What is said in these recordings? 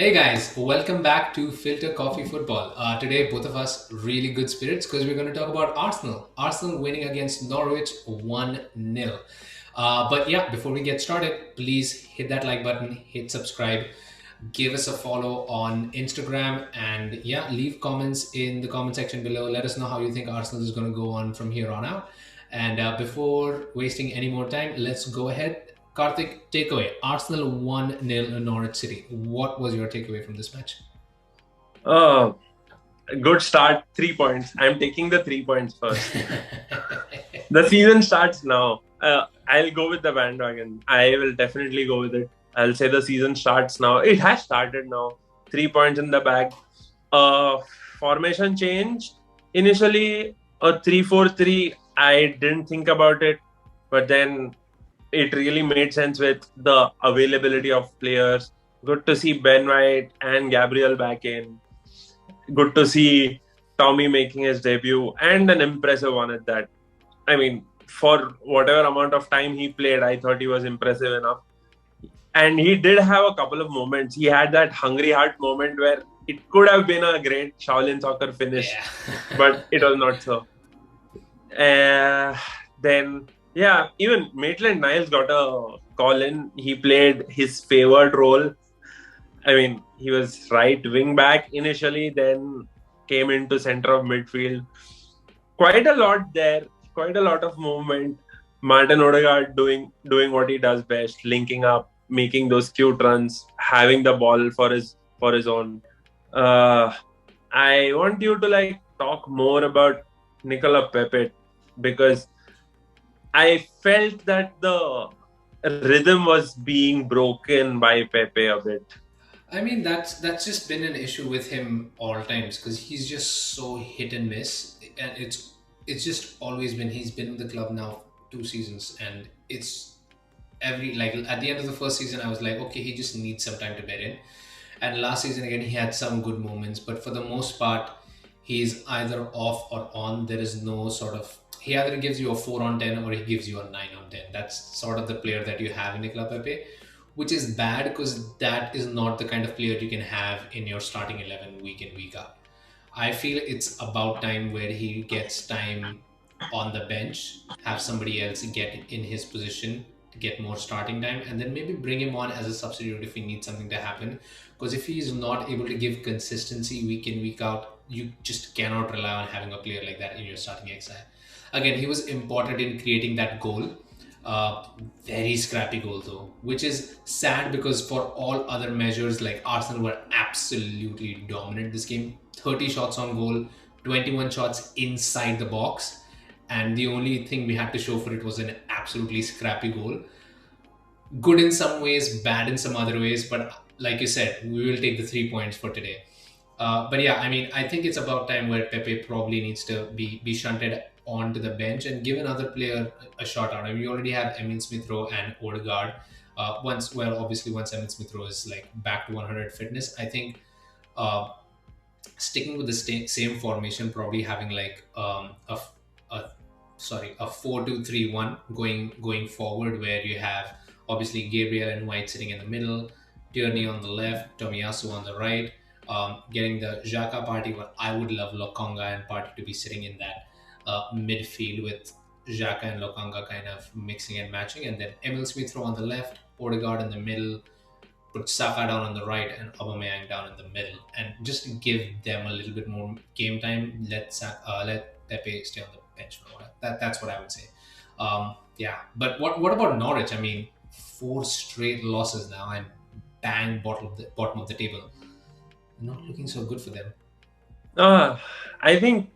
Hey guys, welcome back to Filter Coffee Football. Today, both of us really good spirits because we're going to talk about Arsenal. Arsenal winning against Norwich 1-0. But yeah, before we get started, please hit that like button, hit subscribe, give us a follow on Instagram, and yeah, leave comments in the comment section below. Let us know how you think Arsenal is going to go on from here on out. And before wasting any more time, let's go ahead. Karthik, takeaway. Arsenal 1-0 in Norwich City. What was your takeaway from this match? Oh, good start. 3 points. I'm taking the 3 points first. The season starts now. I'll go with the bandwagon. I will definitely go with it. I'll say the season starts now. It has started now. 3 points in the bag. Uh, Formation change. Initially, a 3-4-3. I didn't think about it, but then it really made sense with the availability of players. Good to see Ben White and Gabriel back in. Good to see Tommy making his debut and an impressive one at that. I mean, for whatever amount of time he played, I thought he was impressive enough. And he did have a couple of moments. He had that hungry heart moment where it could have been a great Shaolin soccer finish, Yeah. but it was not so. Uh, then, yeah, even Maitland Niles got a call in. He played his favored role. I mean, he was right wing back initially, then came into center of midfield. Quite a lot there, quite a lot of movement. Martin Odegaard doing what he does best, linking up, making those cute runs, having the ball for his own. Uh, I want you to talk more about Nicola Pepe because I felt that the rhythm was being broken by Pepe a bit. I mean, that's just been an issue with him all times because he's just so hit and miss, and it's just always been. He's been in the club now 2 seasons, and it's every like at the end of the first season, I was like, okay, he just needs some time to bed in. And last season again, he had some good moments, but for the most part, he's either off or on. There is no sort of he either gives you a 4 on 10 or he gives you a 9 on 10. That's sort of the player that you have in Nicola Pepe, which is bad because that is not the kind of player you can have in your starting 11 week in week out. I feel it's about time where he gets time on the bench, have somebody else get in his position to get more starting time, and then maybe bring him on as a substitute if we need something to happen. Because if he is not able to give consistency week in, week out, you just cannot rely on having a player like that in your starting XI. Again, he was important in creating that goal. Uh, Very scrappy goal though, which is sad because for all other measures, like Arsenal were absolutely dominant this game. 30 shots on goal, 21 shots inside the box, and the only thing we had to show for it was an absolutely scrappy goal. Good in some ways, bad in some other ways, but like you said, we will take the 3 points for today. But yeah, I mean, I think it's about time where Pepe probably needs to be shunted onto the bench and give another player a shot out. I mean, we already have Emil Smith Rowe and Odegaard. Obviously, once Emil Smith Rowe is like back to 100 fitness, I think uh, sticking with the same formation, probably having like a sorry, a 4-2-3-1 going forward, where you have obviously Gabriel and White sitting in the middle, Tierney on the left, Tomiyasu on the right, getting the Xhaka party. But I would love Lokonga and Party to be sitting in that midfield with Xhaka and Lokonga kind of mixing and matching, and then Emil Smith Rowe on the left, Odegaard in the middle, put Saka down on the right and Aubameyang down in the middle, and just give them a little bit more game time. Let Pepe stay on the bench for a while. That's what I would say. Yeah, but what about Norwich? I mean, four straight losses now and bang bottom of the table. Not looking so good for them. Uh, I think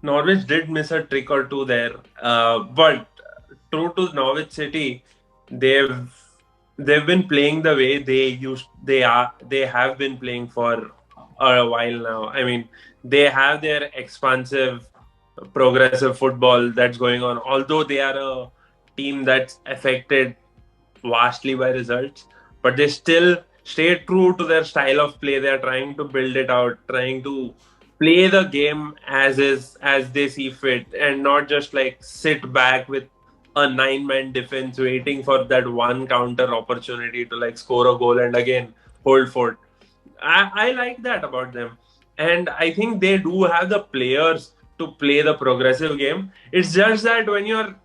Norwich did miss a trick or two there, but true to Norwich City, they've they've been playing the way they have been playing for a while now. I mean, they have their expansive, progressive football that's going on. Although they are a team that's affected vastly by results, but they still stay true to their style of play. They're trying to build it out, trying to play the game as is, as they see fit, and not just like sit back with a nine-man defense waiting for that one counter opportunity to like score a goal and again hold fort. I like that about them. And I think they do have the players to play the progressive game. It's just that when you're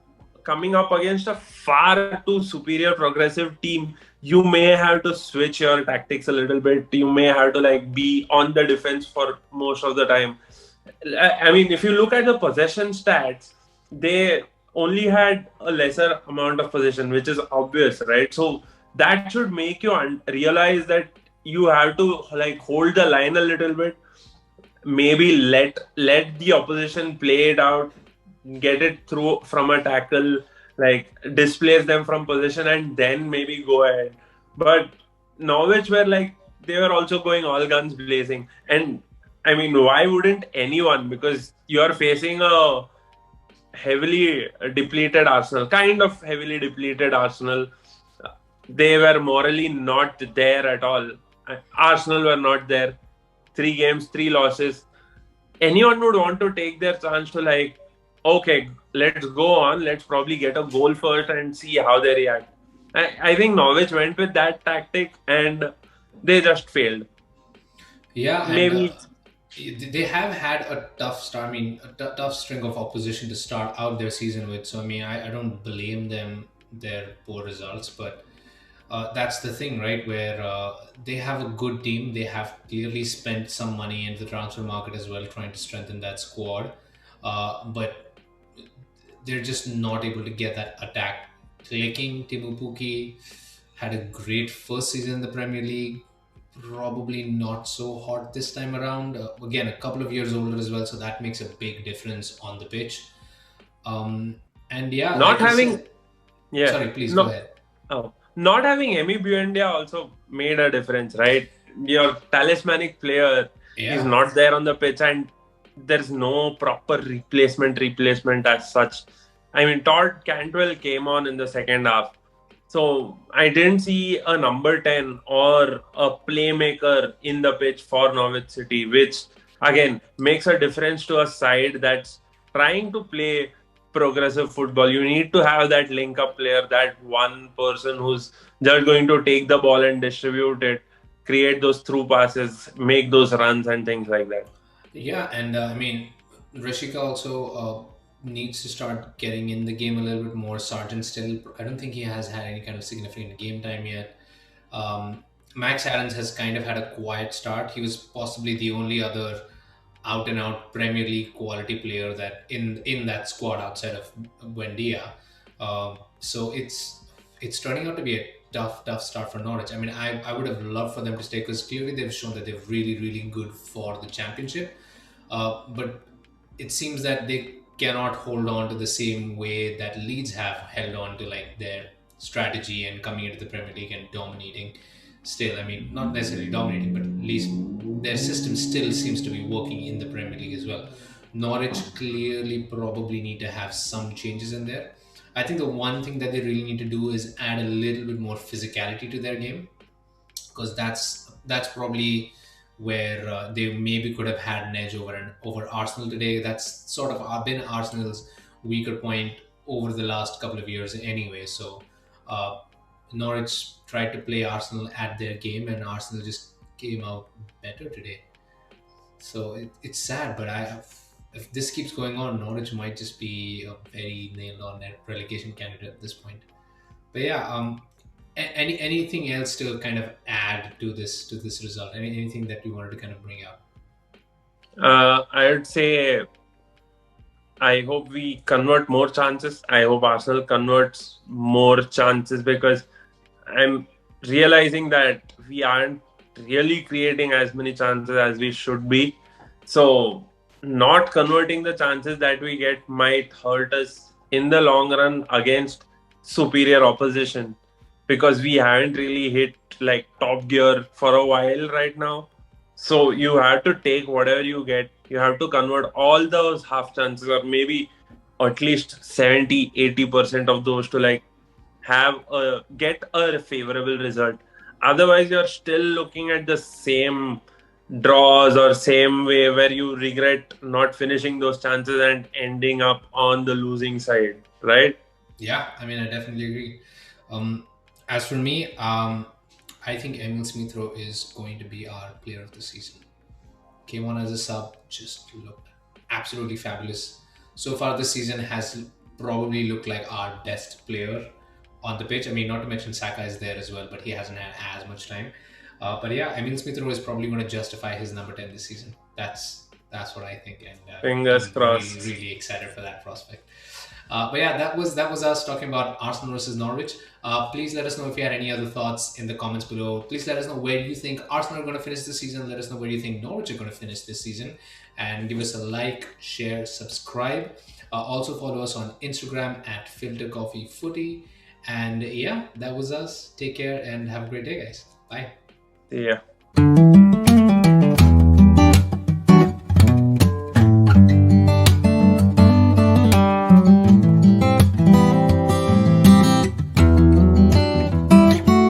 coming up against a far too superior progressive team, you may have to switch your tactics a little bit. You may have to like be on the defense for most of the time. I mean, if you look at the possession stats, they only had a lesser amount of possession, which is obvious, right? So that should make you realize that you have to like hold the line a little bit, maybe let the opposition play it out, get it through from a tackle, like displace them from position, and then maybe go ahead. But Norwich were like, they were also going all guns blazing. And I mean, why wouldn't anyone? Because you are facing a heavily depleted Arsenal, kind of heavily depleted Arsenal. They were morally not there at all. Arsenal were not there. 3 games, 3 losses. Anyone would want to take their chance to like, okay, let's go on. Let's probably get a goal first and see how they react. I think Norwich went with that tactic and they just failed. Yeah, and Maybe they have had a tough start. I mean, tough string of opposition to start out their season with. So I mean, I don't blame them their poor results, but that's the thing, right? Where they have a good team. They have clearly spent some money into the transfer market as well, trying to strengthen that squad. But they're just not able to get that attack clicking. Timu Puki had a great first season in the Premier League. Probably not so hot this time around. Again, a couple of years older as well, so that makes a big difference on the pitch. Um, and yeah, not like you having, said, yeah, sorry, please go no, ahead. oh, not having Emi Buendia also made a difference, right? Your talismanic player is Yeah, not there on the pitch, and there's no proper replacement as such. I mean, Todd Cantwell came on in the second half, so I didn't see a number 10 or a playmaker in the pitch for Norwich City, which again makes a difference to a side that's trying to play progressive football. You need to have that link up player, that one person who's just going to take the ball and distribute it, create those through passes, make those runs, and things like that. yeah, and I mean, Rishika also needs to start getting in the game a little bit more. Sargent still, I don't think he has had any kind of significant game time yet. Max Aarons has kind of had a quiet start. He was possibly the only other out and out Premier League quality player that in that squad outside of Buendia. So it's turning out to be a tough start for Norwich. I mean, I would have loved for them to stay because clearly they've shown that they're really good for the championship. But it seems that they cannot hold on to the same way that Leeds have held on to like their strategy and coming into the Premier League and dominating. Still, I mean, not necessarily dominating, but at least their system still seems to be working in the Premier League as well. Norwich clearly probably need to have some changes in there. I think the one thing that they really need to do is add a little bit more physicality to their game because that's probably where they maybe could have had an edge over Arsenal today. That's sort of been Arsenal's weaker point over the last couple of years anyway. So uh, Norwich tried to play Arsenal at their game, and Arsenal just came out better today. So it's sad, but if this keeps going on, Norwich might just be a very nailed on relegation candidate at this point. But yeah, anything else to kind of add to this result? Anything that you wanted to kind of bring up? I would say I hope we convert more chances. I hope Arsenal converts more chances because I'm realizing that we aren't really creating as many chances as we should be. So, not converting the chances that we get might hurt us in the long run against superior opposition because we haven't really hit like top gear for a while right now. So you have to take whatever you get. You have to convert all those half chances or maybe at least 70-80% of those to like have a get a favorable result. Otherwise, you're still looking at the same draws or same way where you regret not finishing those chances and ending up on the losing side, right? Yeah, I mean, I definitely agree. As for me, I think Emil Smith Rowe is going to be our player of the season. Came on as a sub, just looked absolutely fabulous. So far this season has probably looked like our best player on the pitch. I mean, not to mention Saka is there as well, but he hasn't had as much time. But yeah, Emil Smith Rowe is probably going to justify his number 10 this season. That's what I think, and Fingers I'm crossed. really excited for that prospect. But yeah, that was us talking about Arsenal versus Norwich. Please let us know if you had any other thoughts in the comments below. Please let us know where you think Arsenal are going to finish this season. Let us know where you think Norwich are going to finish this season, and give us a like, share, subscribe. Also follow us on Instagram at FilterCoffeeFooty. And yeah, that was us. Take care and have a great day, guys. Bye. See ya.